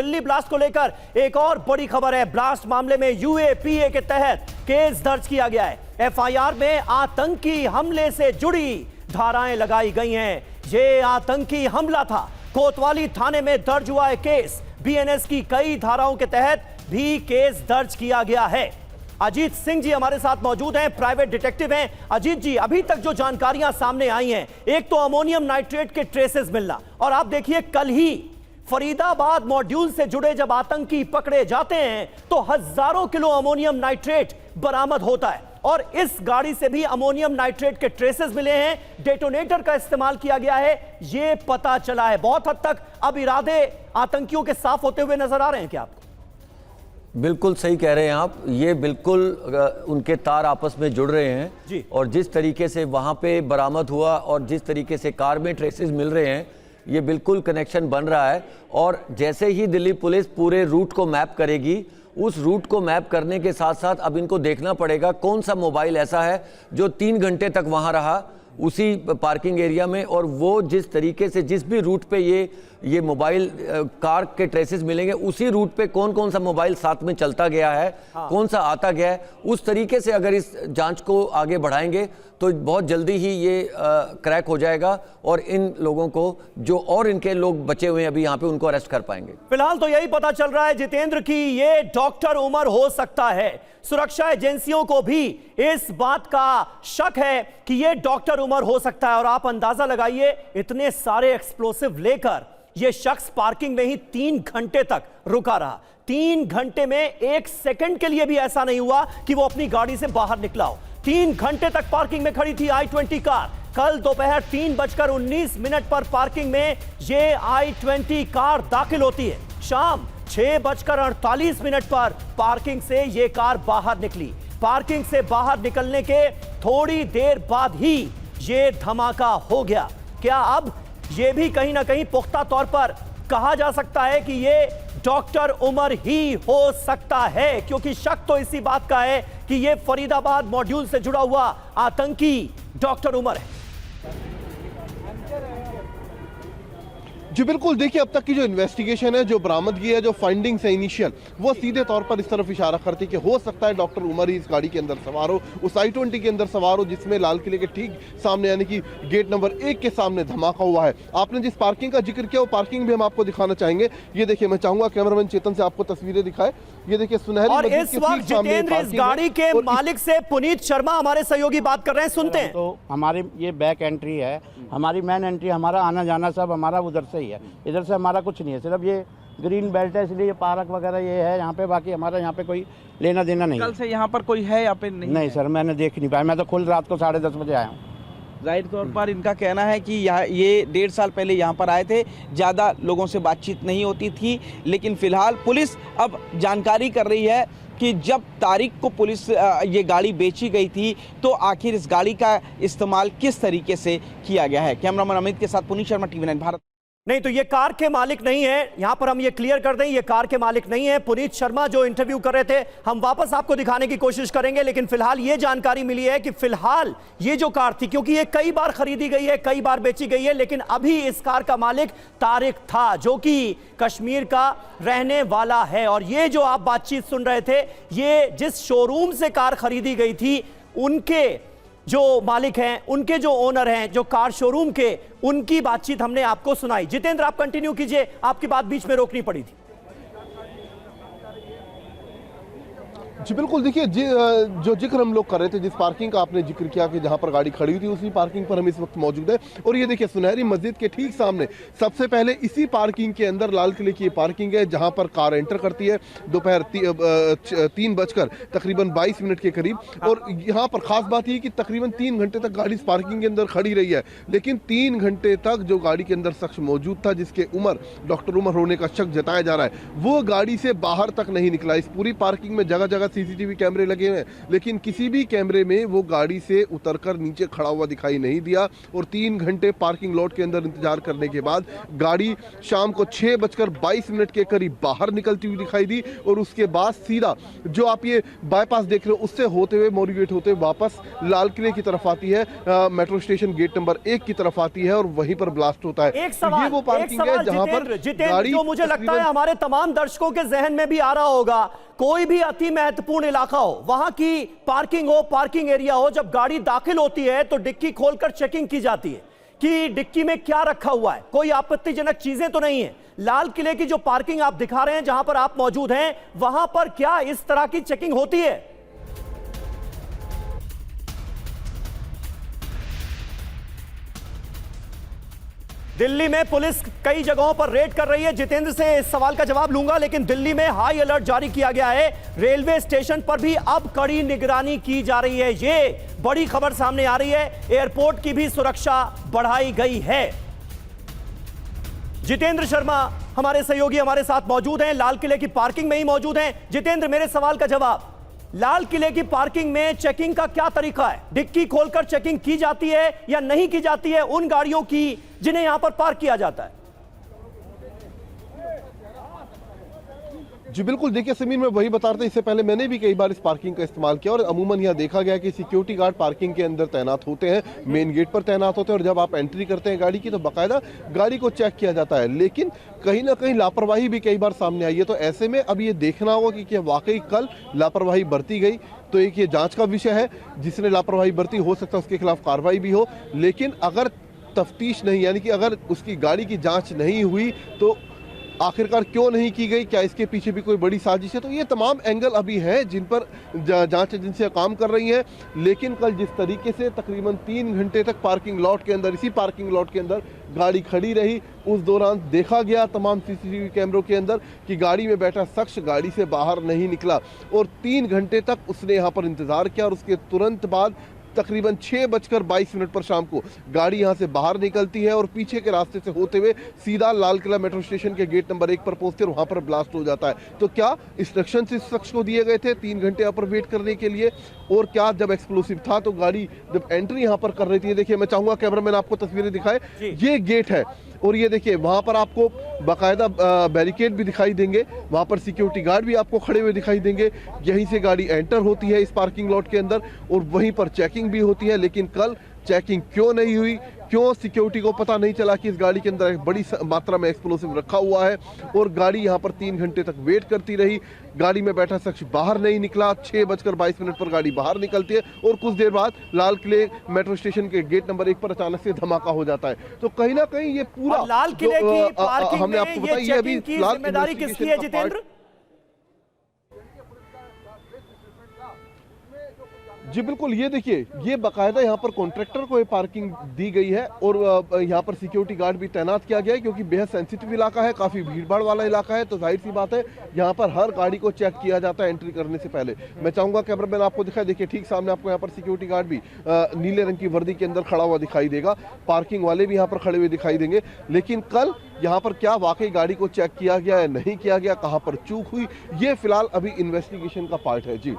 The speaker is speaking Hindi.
दिल्ली ब्लास्ट को लेकर एक और बड़ी खबर है। ब्लास्ट मामले में यूएपीए के तहत केस दर्ज किया गया है। एफआईआर में आतंकी हमले से जुड़ी धाराएं लगाई गई हैं। ये आतंकी हमला था। कोतवाली थाने में दर्ज हुआ है केस। बीएनएस की कई धाराओं के तहत भी केस दर्ज किया गया है। अजीत सिंह जी हमारे साथ मौजूद हैं, प्राइवेट डिटेक्टिव हैं। अजीत जी, अभी तक जो जानकारियां सामने आई हैं, एक तो अमोनियम नाइट्रेट के ट्रेसेस मिलना, और आप देखिए कल ही फरीदाबाद मॉड्यूल से जुड़े जब आतंकी पकड़े जाते हैं तो हजारों किलो अमोनियम नाइट्रेट बरामद होता है, और इस गाड़ी से भी अमोनियम नाइट्रेट के ट्रेसेस मिले हैं। डेटोनेटर का इस्तेमाल किया गया है, यह पता चला है। बहुत हद तक अब इरादे आतंकियों के साफ होते हुए नजर आ रहे हैं क्या आपको? बिल्कुल सही कह रहे हैं आप। ये बिल्कुल उनके तार आपस में जुड़ रहे हैं जी। और जिस तरीके से वहाँ पे बरामद हुआ और जिस तरीके से कार में ट्रेसेस मिल रहे हैं, ये बिल्कुल कनेक्शन बन रहा है। और जैसे ही दिल्ली पुलिस पूरे रूट को मैप करेगी, उस रूट को मैप करने के साथ साथ अब इनको देखना पड़ेगा कौन सा मोबाइल ऐसा है जो 3 घंटे तक वहाँ रहा उसी पार्किंग एरिया में, और वो जिस तरीके से जिस भी रूट पे ये मोबाइल कार के ट्रेसेस मिलेंगे, उसी रूट पे कौन कौन सा मोबाइल साथ में चलता गया है, कौन सा आता गया है, उस तरीके से अगर इस जांच को आगे बढ़ाएंगे तो बहुत जल्दी ही ये क्रैक हो जाएगा और इन लोगों को जो और इनके लोग बचे हुए हैं अभी यहाँ पे, उनको अरेस्ट कर पाएंगे। फिलहाल तो यही पता चल रहा है जितेंद्र की ये डॉक्टर उमर हो सकता है। सुरक्षा एजेंसियों को भी इस बात का शक है कि ये डॉक्टर उमर हो सकता है, और आप अंदाजा लगाइए इतने सारे एक्सप्लोसिव लेकर ये शख्स पार्किंग में ही 3 घंटे तक रुका रहा। 3 घंटे में 1 सेकंड के लिए भी ऐसा नहीं हुआ कि वो अपनी गाड़ी से बाहर निकला हो। 3 घंटे तक पार्किंग में खड़ी थी i20 कार। कल दोपहर 3:19 पर पार्किंग में ये i20 कार दाखिल होती है। शाम 6:48 पर पार्किंग से ये कार बाहर निकली। पार्किंग से बाहर निकलने के थोड़ी देर बाद ही ये धमाका हो गया। क्या अब ये भी कहीं ना कहीं पुख्ता तौर पर कहा जा सकता है कि ये डॉक्टर उमर ही हो सकता है? क्योंकि शक तो इसी बात का है कि ये फरीदाबाद मॉड्यूल से जुड़ा हुआ आतंकी डॉक्टर उमर है। जी बिल्कुल, देखिए अब तक की जो इन्वेस्टिगेशन है, जो बरामदगी है, जो फाइंडिंग्स है इनिशियल, वो सीधे तौर पर इस तरफ इशारा करती है कि हो सकता है डॉक्टर उमर ही इस गाड़ी के अंदर सवार हो, उस i20 के अंदर सवार हो जिसमें लाल किले के ठीक सामने यानी कि गेट नंबर 1 के सामने धमाका हुआ है। आपने जिस पार्किंग का जिक्र किया वो पार्किंग भी हम आपको दिखाना चाहेंगे। ये देखिए, मैं चाहूंगा कैमरामैन चेतन से आपको तस्वीरें दिखाए। ये देखिए सुनहरी, और इस वक्त जितेंद्र इस गाड़ी के मालिक से पुनीत शर्मा हमारे सहयोगी बात कर रहे हैं, सुनते हैं। तो हमारी ये बैक एंट्री है, हमारी मेन एंट्री, हमारा आना जाना सब हमारा उधर से ही है, इधर से हमारा कुछ नहीं है। सिर्फ ये ग्रीन बेल्ट है, इसलिए ये पार्क वगैरह ये है यहाँ पे, बाकी हमारा यहाँ पे कोई लेना देना नहीं। कल से यहाँ पर कोई है यहाँ पे नहीं सर, मैंने देख नहीं पाया। मैं तो खुद रात को 10:30 बजे आया हूँ। जाहिर तौर पर इनका कहना है कि ये 1.5 साल पहले यहाँ पर आए थे, ज़्यादा लोगों से बातचीत नहीं होती थी, लेकिन फिलहाल पुलिस अब जानकारी कर रही है कि जब तारीख को पुलिस ये गाड़ी बेची गई थी तो आखिर इस गाड़ी का इस्तेमाल किस तरीके से किया गया है। कैमरामैन अमित के साथ पुनीत शर्मा, TV9 भारत। नहीं तो ये कार के मालिक नहीं है, यहां पर हम ये क्लियर कर दें, ये कार के मालिक नहीं है। पुनीत शर्मा जो इंटरव्यू कर रहे थे, हम वापस आपको दिखाने की कोशिश करेंगे, लेकिन फिलहाल ये जानकारी मिली है कि फिलहाल ये जो कार थी, क्योंकि ये कई बार खरीदी गई है, कई बार बेची गई है, लेकिन अभी इस कार का मालिक तारिक था जो कि कश्मीर का रहने वाला है। और ये जो आप बातचीत सुन रहे थे, ये जिस शोरूम से कार खरीदी गई थी, उनके जो मालिक हैं, उनके जो ओनर हैं, जो कार शोरूम के, उनकी बातचीत हमने आपको सुनाई। जितेंद्र आप कंटिन्यू कीजिए, आपकी बात बीच में रोकनी पड़ी थी। जी बिल्कुल, देखिए जो जिक्र हम लोग कर रहे थे, जिस पार्किंग का आपने जिक्र किया कि जहां पर गाड़ी खड़ी हुई थी, उसी पार्किंग पर हम इस वक्त मौजूद है। और ये देखिए सुनहरी मस्जिद के ठीक सामने सबसे पहले इसी पार्किंग के अंदर लाल किले की ये पार्किंग है जहां पर कार एंटर करती है दोपहर 3:22 के करीब। और यहाँ पर खास बात ये कि तकरीबन 3 घंटे तक गाड़ी इस पार्किंग के अंदर खड़ी रही है, लेकिन 3 घंटे तक जो गाड़ी के अंदर शख्स मौजूद था, जिसके उमर डॉक्टर उमर होने का शक जताया जा रहा है, वो गाड़ी से बाहर तक नहीं निकला। इस पूरी पार्किंग में जगह जगह सीसीटीवी कैमरे लगे हुए हैं, लेकिन किसी भी कैमरे में वो गाड़ी से उतरकर नीचे खड़ा हुआ दिखाई नहीं दिया। और 3 घंटे पार्किंग लॉट के अंदर इंतजार करने के बाद गाड़ी शाम को 6:22 के करीब बाहर निकलती हुई दिखाई दी। और उसके बाद सीधा जो आप ये बाईपास देख रहे हो उससे होते हुए मोरीगेट होते हुए वापस लाल किले की तरफ आती है, मेट्रो स्टेशन गेट नंबर 1 की तरफ आती है और वहीं पर ब्लास्ट होता है। एक सवाल, ये वो पार्किंग है जहां पर जितेंद्र, जो मुझे लगता है हमारे तमाम दर्शकों के जहन में भी आ रहा होगा, कोई भी अति महत्वपूर्ण इलाका हो, वहां की पार्किंग हो, पार्किंग एरिया हो, जब गाड़ी दाखिल होती है तो डिक्की खोलकर चेकिंग की जाती है कि डिक्की में क्या रखा हुआ है, कोई आपत्तिजनक चीजें तो नहीं है। लाल किले की जो पार्किंग आप दिखा रहे हैं, जहां पर आप मौजूद हैं, वहां पर क्या इस तरह की चेकिंग होती है? दिल्ली में पुलिस कई जगहों पर रेड कर रही है। जितेंद्र से इस सवाल का जवाब लूंगा, लेकिन दिल्ली में हाई अलर्ट जारी किया गया है। रेलवे स्टेशन पर भी अब कड़ी निगरानी की जा रही है। ये बड़ी खबर सामने आ रही है। एयरपोर्ट की भी सुरक्षा बढ़ाई गई है। जितेंद्र शर्मा हमारे सहयोगी हमारे साथ मौजूद हैं, लाल किले की पार्किंग में ही मौजूद हैं। जितेंद्र, मेरे सवाल का जवाब, लाल किले की पार्किंग में चेकिंग का क्या तरीका है? डिक्की खोलकर चेकिंग की जाती है या नहीं की जाती है उन गाड़ियों की जिन्हें यहां पर पार्क किया जाता है? जी बिल्कुल, देखिए समीर, मैं वही बता रहा था, इससे पहले मैंने भी कई बार इस पार्किंग का इस्तेमाल किया और अमूमन यहाँ देखा गया कि सिक्योरिटी गार्ड पार्किंग के अंदर तैनात होते हैं, मेन गेट पर तैनात होते हैं और जब आप एंट्री करते हैं गाड़ी की तो बाकायदा गाड़ी को चेक किया जाता है। लेकिन कहीं ना कहीं लापरवाही भी कई बार सामने आई है। तो ऐसे में अब ये देखना होगा कि क्या वाकई कल लापरवाही बरती गई, तो एक ये जांच का विषय है। जिसने लापरवाही बरती हो सकता है उसके खिलाफ कार्रवाई भी हो, लेकिन अगर तफ्तीश नहीं, यानी कि अगर उसकी गाड़ी की जांच नहीं हुई तो आखिरकार क्यों नहीं की गई, क्या इसके पीछे भी कोई बड़ी साजिश है? तो ये तमाम एंगल अभी हैं जिन पर जांच एजेंसियां काम कर रही हैं। लेकिन कल जिस तरीके से तकरीबन 3 घंटे तक पार्किंग लॉट के अंदर, इसी पार्किंग लॉट के अंदर गाड़ी खड़ी रही, उस दौरान देखा गया तमाम सीसीटीवी कैमरों के अंदर कि गाड़ी में बैठा शख्स गाड़ी से बाहर नहीं निकला और 3 घंटे तक उसने यहाँ पर इंतजार किया। और उसके तुरंत बाद तकरीबन 6:22 पर शाम को गाड़ी यहां से बाहर निकलती है और पीछे के रास्ते से होते हुए सीधा लाल किला मेट्रो स्टेशन के गेट नंबर 1 पर पहुंचते और वहां पर ब्लास्ट हो जाता है। तो क्या इंस्ट्रक्शन इस शख्स को दिए गए थे 3 घंटे यहाँ पर वेट करने के लिए? और क्या जब एक्सप्लोसिव था तो गाड़ी जब एंट्री यहाँ पर कर रही थी, देखिए मैं चाहूंगा कैमरामैन आपको तस्वीरें दिखाए, ये गेट है और ये देखिए वहां पर आपको बाकायदा बैरिकेड भी दिखाई देंगे, वहां पर सिक्योरिटी गार्ड भी आपको खड़े हुए दिखाई देंगे। यहीं से गाड़ी एंटर होती है इस पार्किंग लॉट के अंदर और वहीं पर चेकिंग भी होती है। लेकिन कल चेकिंग क्यों नहीं हुई, क्यों सिक्योरिटी को पता नहीं चला कि इस गाड़ी के अंदर एक बड़ी मात्रा में एक्सप्लोसिव रखा हुआ है और गाड़ी यहां पर 3 घंटे तक वेट करती रही, गाड़ी में बैठा शख्स बाहर नहीं निकला। 6:22 पर गाड़ी बाहर निकलती है और कुछ देर बाद लाल किले मेट्रो स्टेशन के गेट नंबर 1 पर अचानक से धमाका हो जाता है। तो कहीं ना कहीं ये पूरा लाल किले की पार्किंग हमने आपको बताया, ये अभी जिम्मेदारी किसकी है जितेंद्र? जी बिल्कुल, ये देखिए ये बाकायदा यहाँ पर कॉन्ट्रैक्टर को ये पार्किंग दी गई है और यहाँ पर सिक्योरिटी गार्ड भी तैनात किया गया है क्योंकि बेहद सेंसिटिव इलाका है, काफ़ी भीड़भाड़ वाला इलाका है। तो जाहिर सी बात है यहाँ पर हर गाड़ी को चेक किया जाता है एंट्री करने से पहले। मैं चाहूँगा कैमरामैन आपको दिखाए, देखिए ठीक सामने आपको यहाँ पर सिक्योरिटी गार्ड भी नीले रंग की वर्दी के अंदर खड़ा हुआ दिखाई देगा, पार्किंग वाले भी यहाँ पर खड़े हुए दिखाई देंगे। लेकिन कल यहाँ पर क्या वाकई गाड़ी को चेक किया गया है, नहीं किया गया, कहाँ पर चूक हुई, ये फिलहाल अभी इन्वेस्टिगेशन का पार्ट है। जी